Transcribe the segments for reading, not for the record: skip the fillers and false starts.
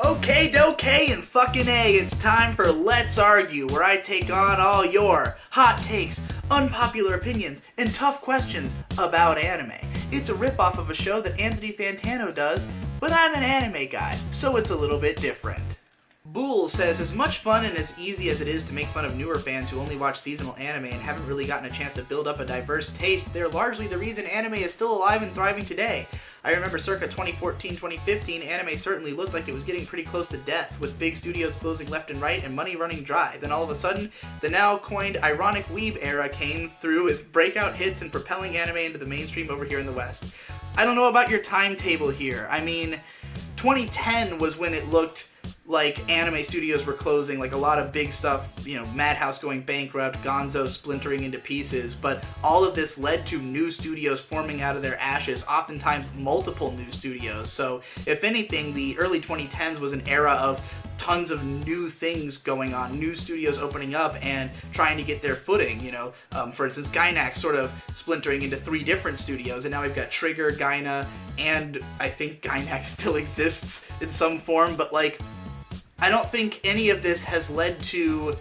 Okay, dokay, and fucking A, it's time for Let's Argue, where I take on all your hot takes, unpopular opinions, and tough questions about anime. It's a ripoff of a show that Anthony Fantano does, but I'm an anime guy, so it's a little bit different. Boole says, as much fun and as easy as it is to make fun of newer fans who only watch seasonal anime and haven't really gotten a chance to build up a diverse taste, they're largely the reason anime is still alive and thriving today. I remember circa 2014-2015, anime certainly looked like it was getting pretty close to death, with big studios closing left and right and money running dry. Then all of a sudden, the now coined ironic weeb era came through with breakout hits and propelling anime into the mainstream over here in the West. I don't know about your timetable here. I mean, 2010 was when it looked like anime studios were closing, like a lot of big stuff, Madhouse going bankrupt, Gonzo splintering into pieces, but all of this led to new studios forming out of their ashes, oftentimes multiple new studios. So if anything, the early 2010s was an era of tons of new things going on, new studios opening up and trying to get their footing, for instance, Gainax sort of splintering into 3 different studios, and now we've got Trigger, Gaina, and I think Gainax still exists in some form, but I don't think any of this has led to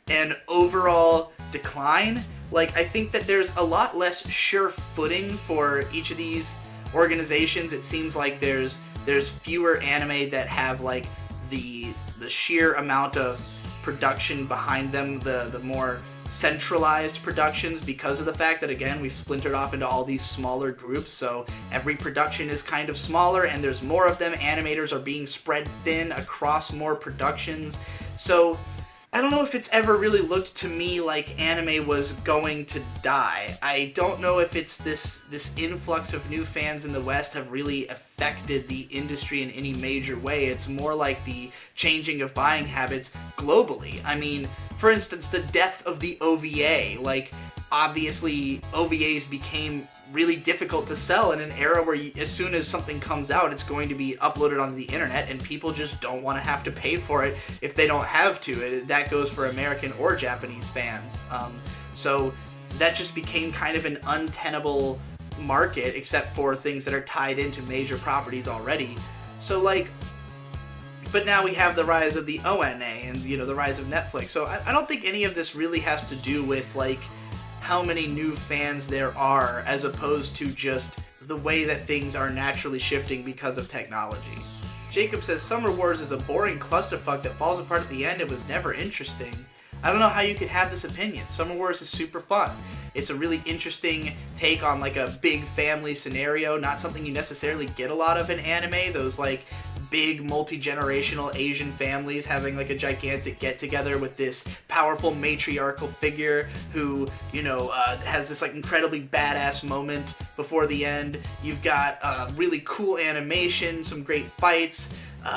an overall decline. I think that there's a lot less sure footing for each of these organizations. It seems like there's fewer anime that have the sheer amount of production behind them, the more centralized productions, because of the fact that, again, we've splintered off into all these smaller groups, so every production is kind of smaller and there's more of them. Animators are being spread thin across more productions, so I don't know if it's ever really looked to me like anime was going to die. I don't know if it's this influx of new fans in the West have really affected the industry in any major way. It's more like the changing of buying habits globally. I mean, for instance, the death of the OVA. Obviously, OVAs became really difficult to sell in an era where as soon as something comes out, it's going to be uploaded onto the internet, and people just don't want to have to pay for it if they don't have to. That goes for American or Japanese fans. So that just became kind of an untenable market, except for things that are tied into major properties already. So but now we have the rise of the ONA and the rise of Netflix. So I don't think any of this really has to do with how many new fans there are, as opposed to just the way that things are naturally shifting because of technology. Jacob says, Summer Wars is a boring clusterfuck that falls apart at the end and was never interesting. I don't know how you could have this opinion. Summer Wars is super fun. It's a really interesting take on a big family scenario, not something you necessarily get a lot of in anime. Those big multi-generational Asian families having a gigantic get-together with this powerful matriarchal figure who, has this incredibly badass moment before the end. You've got really cool animation, some great fights,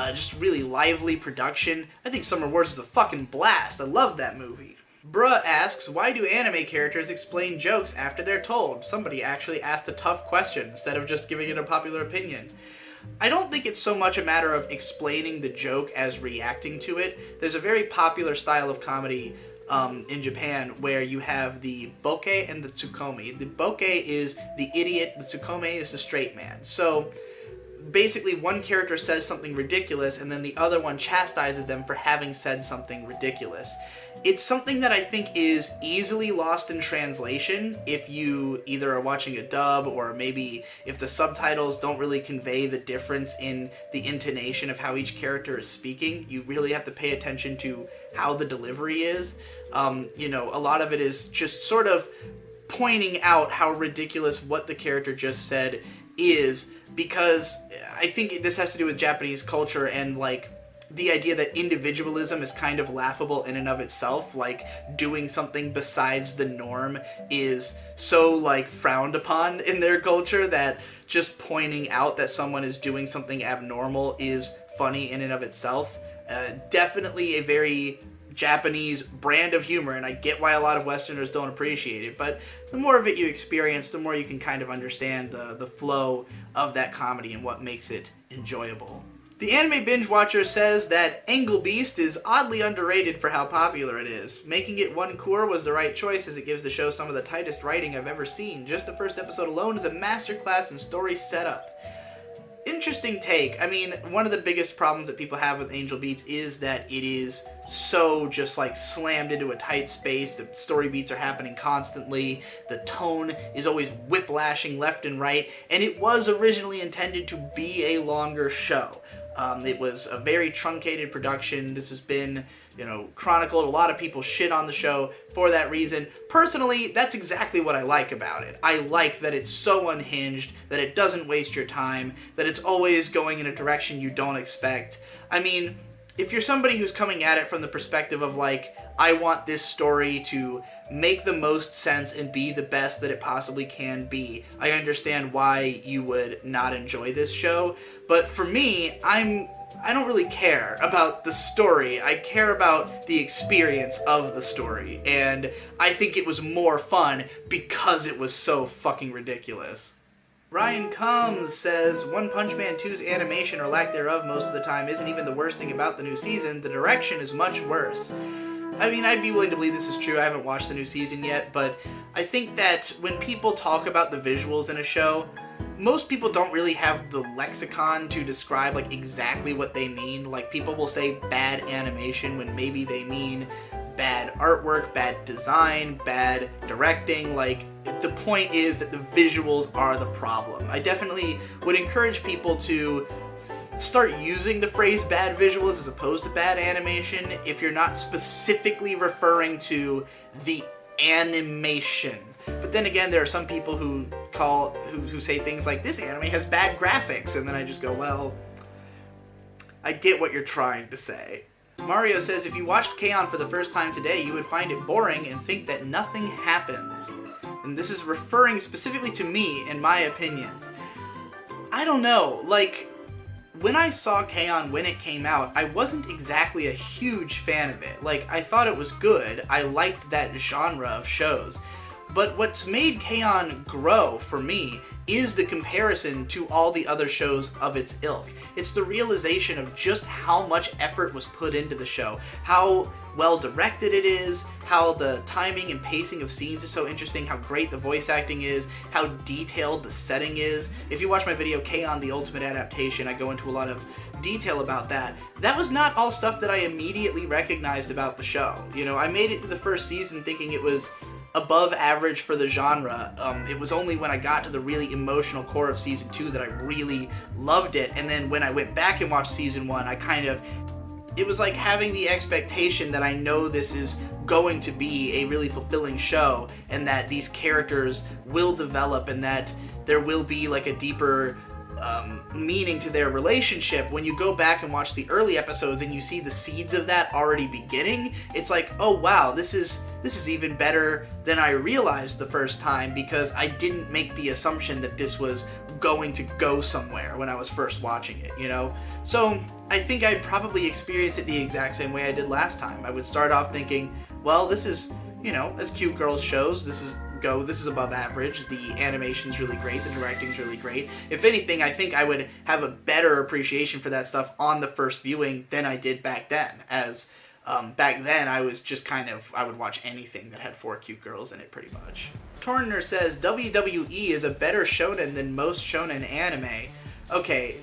just really lively production. I think Summer Wars is a fucking blast. I love that movie. Bruh asks, why do anime characters explain jokes after they're told? Somebody actually asked a tough question instead of just giving it a popular opinion. I don't think it's so much a matter of explaining the joke as reacting to it. There's a very popular style of comedy in Japan where you have the bokeh and the tsukomi. The bokeh is the idiot, the tsukomi is the straight man. So basically one character says something ridiculous and then the other one chastises them for having said something ridiculous. It's something that I think is easily lost in translation if you either are watching a dub or maybe if the subtitles don't really convey the difference in the intonation of how each character is speaking. You really have to pay attention to how the delivery is. A lot of it is just sort of pointing out how ridiculous what the character just said is, because I think this has to do with Japanese culture and the idea that individualism is kind of laughable in and of itself. Doing something besides the norm is so frowned upon in their culture that just pointing out that someone is doing something abnormal is funny in and of itself. Definitely a very Japanese brand of humor, and I get why a lot of Westerners don't appreciate it, but the more of it you experience, the more you can kind of understand the flow of that comedy and what makes it enjoyable. The Anime Binge Watcher says that Angle Beast is oddly underrated for how popular it is. Making it one cour was the right choice, as it gives the show some of the tightest writing I've ever seen. Just the first episode alone is a masterclass in story setup. interesting take. I mean, one of the biggest problems that people have with Angel Beats is that it is so just like slammed into a tight space. The story beats are happening constantly. The tone is always whiplashing left and right. And it was originally intended to be a longer show. It was a very truncated production. This has been, chronicled. A lot of people shit on the show for that reason. Personally, that's exactly what I like about it. I like that it's so unhinged, that it doesn't waste your time, that it's always going in a direction you don't expect. I mean, if you're somebody who's coming at it from the perspective of like, I want this story to make the most sense and be the best that it possibly can be, I understand why you would not enjoy this show. But for me, I don't really care about the story. I care about the experience of the story. And I think it was more fun because it was so fucking ridiculous. Ryan Combs says, One Punch Man 2's animation, or lack thereof most of the time, isn't even the worst thing about the new season. The direction is much worse. I mean, I'd be willing to believe this is true. I haven't watched the new season yet, but I think that when people talk about the visuals in a show, most people don't really have the lexicon to describe like exactly what they mean. Like, people will say bad animation when maybe they mean bad artwork, bad design, bad directing. Like, the point is that the visuals are the problem. I definitely would encourage people to start using the phrase bad visuals as opposed to bad animation if you're not specifically referring to the animation. But then again, there are some people who say things like, this anime has bad graphics, and then I just go, well, I get what you're trying to say. Mario says, if you watched K-On! For the first time today, you would find it boring and think that nothing happens. And this is referring specifically to me and my opinions. I don't know, like, when I saw K-On! When it came out, I wasn't exactly a huge fan of it. Like, I thought it was good. I liked that genre of shows. But what's made K-On! Grow for me is the comparison to all the other shows of its ilk. It's the realization of just how much effort was put into the show, how well directed it is, how the timing and pacing of scenes is so interesting, how great the voice acting is, how detailed the setting is. If you watch my video, K-On! The Ultimate Adaptation, I go into a lot of detail about that. That was not all stuff that I immediately recognized about the show. I made it through the first season thinking it was above average for the genre. It was only when I got to the really emotional core of season 2 that I really loved it, and then when I went back and watched season 1, it was like having the expectation that I know this is going to be a really fulfilling show, and that these characters will develop, and that there will be like a deeper meaning to their relationship. When you go back and watch the early episodes and you see the seeds of that already beginning, it's like, oh wow, this is even better than I realized the first time, because I didn't make the assumption that this was going to go somewhere when I was first watching it, So I think I'd probably experience it the exact same way I did last time. I would start off thinking, well, this is, as cute girls shows, this is above average. The animation's really great, the directing's really great. If anything, I think I would have a better appreciation for that stuff on the first viewing than I did back then, as back then I was just I would watch anything that had 4 cute girls in it pretty much. Torner says, WWE is a better shonen than most shonen anime. Okay,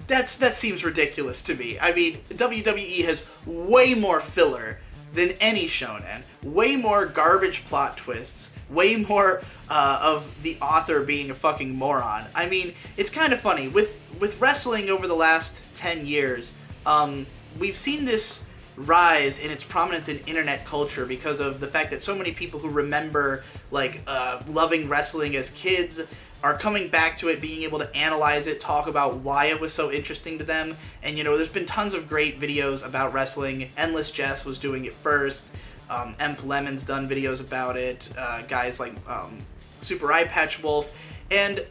that seems ridiculous to me. I mean, WWE has way more filler than any shonen, way more garbage plot twists, way more of the author being a fucking moron. I mean, it's kind of funny. With wrestling over the last 10 years, we've seen this rise in its prominence in internet culture because of the fact that so many people who remember loving wrestling as kids are coming back to it, being able to analyze it, talk about why it was so interesting to them. And there's been tons of great videos about wrestling. Endless Jess was doing it first. Emp Lemon's done videos about it. Guys like Super Eye Patch Wolf. And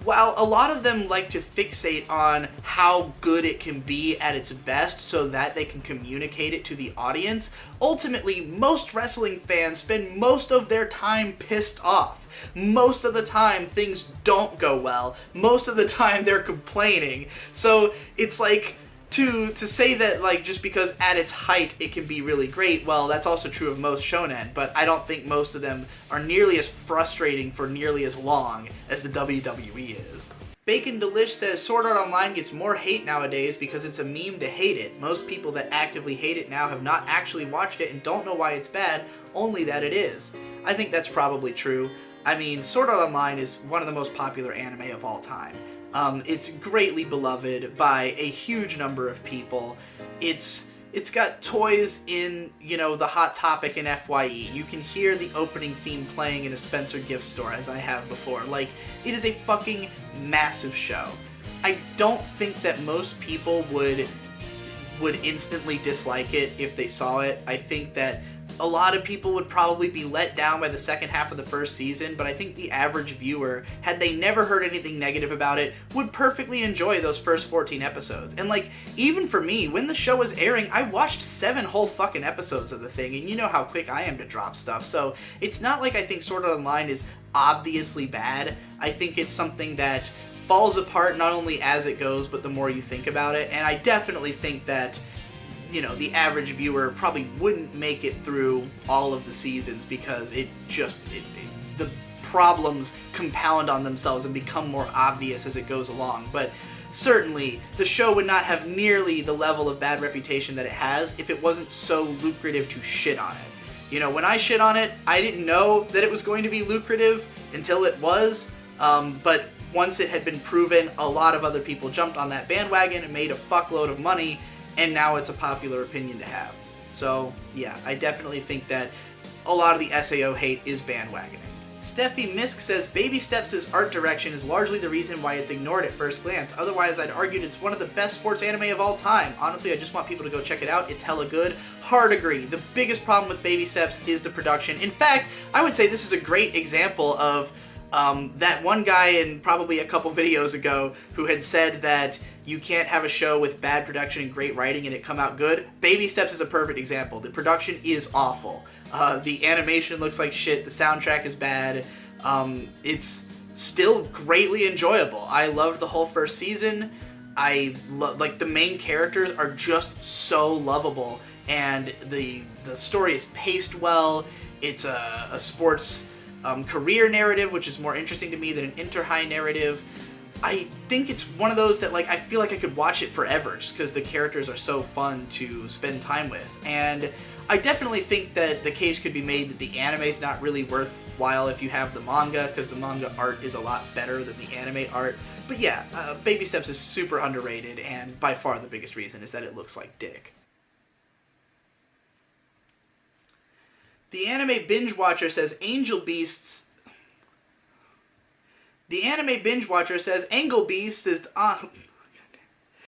while a lot of them like to fixate on how good it can be at its best so that they can communicate it to the audience, ultimately most wrestling fans spend most of their time pissed off. Most of the time things don't go well. Most of the time they're complaining. So it's like, to say that just because at its height it can be really great, well, that's also true of most shonen, but I don't think most of them are nearly as frustrating for nearly as long as the WWE is. Bacon Delish says Sword Art Online gets more hate nowadays because it's a meme to hate it. Most people that actively hate it now have not actually watched it and don't know why it's bad, only that it is. I think that's probably true. I mean, Sword Art Online is one of the most popular anime of all time. It's greatly beloved by a huge number of people. It's got toys in, you know, the Hot Topic and FYE. You can hear the opening theme playing in a Spencer gift store, as I have before. Like, it is a fucking massive show. I don't think that most people would instantly dislike it if they saw it. I think that a lot of people would probably be let down by the second half of the first season, but I think the average viewer, had they never heard anything negative about it, would perfectly enjoy those first 14 episodes. And like, even for me, when the show was airing, I watched 7 whole fucking episodes of the thing, and you know how quick I am to drop stuff, so it's not like I think Sword Art Online is obviously bad. I think it's something that falls apart not only as it goes, but the more you think about it, and I definitely think that, you know, the average viewer probably wouldn't make it through all of the seasons because the problems compound on themselves and become more obvious as it goes along. But certainly, the show would not have nearly the level of bad reputation that it has if it wasn't so lucrative to shit on it. You know, when I shit on it, I didn't know that it was going to be lucrative until it was, but once it had been proven, a lot of other people jumped on that bandwagon and made a fuckload of money, and now it's a popular opinion to have. So, yeah, I definitely think that a lot of the SAO hate is bandwagoning. Steffi Misk says, Baby Steps' art direction is largely the reason why it's ignored at first glance. Otherwise, I'd argued it's one of the best sports anime of all time. Honestly, I just want people to go check it out. It's hella good. Hard agree. The biggest problem with Baby Steps is the production. In fact, I would say this is a great example of that one guy in probably a couple videos ago who had said that you can't have a show with bad production and great writing and it come out good. Baby Steps is a perfect example. The production is awful. The animation looks like shit. The soundtrack is bad. It's still greatly enjoyable. I loved the whole first season. Like, the main characters are just so lovable, and the story is paced well. It's a sports career narrative, which is more interesting to me than an inter-high narrative. I think it's one of those that, like, I feel like I could watch it forever just because the characters are so fun to spend time with. And I definitely think that the case could be made that the anime is not really worthwhile if you have the manga, because the manga art is a lot better than the anime art. But yeah, Baby Steps is super underrated, and by far the biggest reason is that it looks like dick. The Anime Binge Watcher says Angel Beasts... The Anime Binge Watcher says Angel Beasts is